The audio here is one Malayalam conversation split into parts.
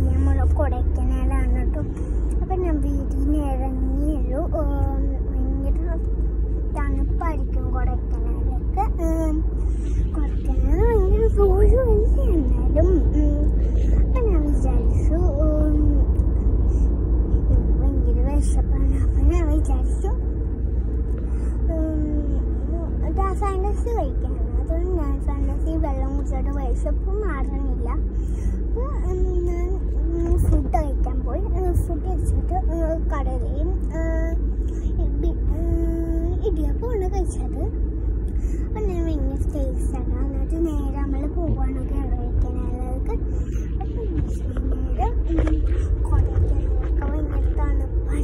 നമ്മൾ കൊടൈക്കനാലാണ് കേട്ടോ. അപ്പം ഞാൻ വീട്ടിൽ നിന്ന് ഇറങ്ങിയുള്ളൂ. ഭയങ്കര തണുപ്പായിരിക്കും കൊടൈക്കനാലൊക്കെ. കൊടൈക്കനാൽ ഭയങ്കര ദൂരം ഇല്ല എന്നാലും. അപ്പം ഞാൻ വിചാരിച്ചു ഭയങ്കര വിശപ്പാണ്. അപ്പം ഞാൻ വിചാരിച്ചു ഫാൻറ്റസി കഴിക്കാനാണ്. അതുകൊണ്ട് ഞാൻ ഫാൻറ്റസി വെള്ളം കുടിച്ചിട്ട് വിശപ്പ് മാറണില്ല. അപ്പോൾ ഞാൻ ഫുഡ് കഴിക്കാൻ പോയി. ഫുഡ് കഴിച്ചിട്ട് കടലയും ഇടിയപ്പമാണ് കഴിച്ചത്. അപ്പം ഞാൻ ഭയങ്കര ടേസ്റ്റാണ്. എന്നിട്ട് നേരെ നമ്മൾ പോവാണ് കൊടൈക്കനാലിലേക്ക്. അപ്പം നേരെ കൊടൈക്കനാലൊക്കെ ഭയങ്കര തണുപ്പാണ്.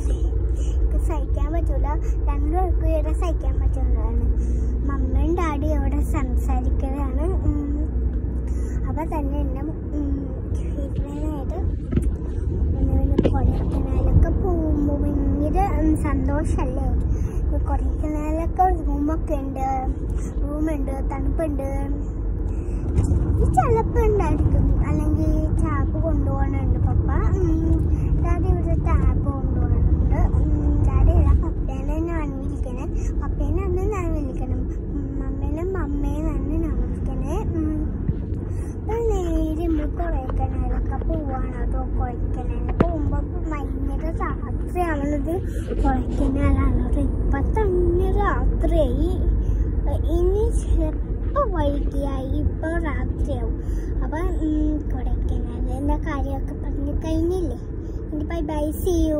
സഹിക്കാൻ പറ്റൂല. രണ്ടുപേർക്കും ഇവിടെ സഹിക്കാൻ പറ്റുന്നതാണ്. മമ്മയും ഡാഡിയും അവിടെ സംസാരിക്കുകയാണ്. അപ്പം തന്നെ എന്നെ വീട്ടിലായിട്ട് കൊടൈക്കനാലൊക്കെ പോകുമ്പോൾ ഭയങ്കര സന്തോഷമല്ലേ. കൊടൈക്കനാലൊക്കെ റൂമുണ്ട്, തണുപ്പുണ്ട്. ചിലപ്പോൾ ഉണ്ടായിരിക്കും. അല്ലെങ്കിൽ ടാപ്പ് കൊണ്ടുപോകാനുണ്ട് പപ്പ. ഡാഡി ഇവിടെ ടാപ്പ് കൊണ്ടുപോകാനുണ്ട്. ഡാഡി ഇല്ല, പപ്പേനെ ഞാൻ വിളിക്കണേ. പപ്പേനെ അന്ന് ഞാൻ വിളിക്കണം. മമ്മേനെ മമ്മേനാണ് ഞാൻ വിളിക്കണേ. അപ്പം നേരെ നമ്മൾ കൊടൈക്കനാലൊക്കെ പോവാണ് കേട്ടോ. കൊടൈക്കനാലിൽ പോകുമ്പോൾ ഭയങ്കര രാത്രിയാവുന്നത് കൊടൈക്കനാലാണ് കേട്ടോ. ഇപ്പം തന്നെ രാത്രിയായി. ഇനി ചിലപ്പോൾ വൈകിയായി, ഇപ്പോൾ രാത്രിയാവും. അപ്പം കൊടൈക്കനാലിൻ്റെ കാര്യമൊക്കെ പറഞ്ഞ് കഴിഞ്ഞില്ലേ. ഇനി ബൈ ബൈ, സീ യു.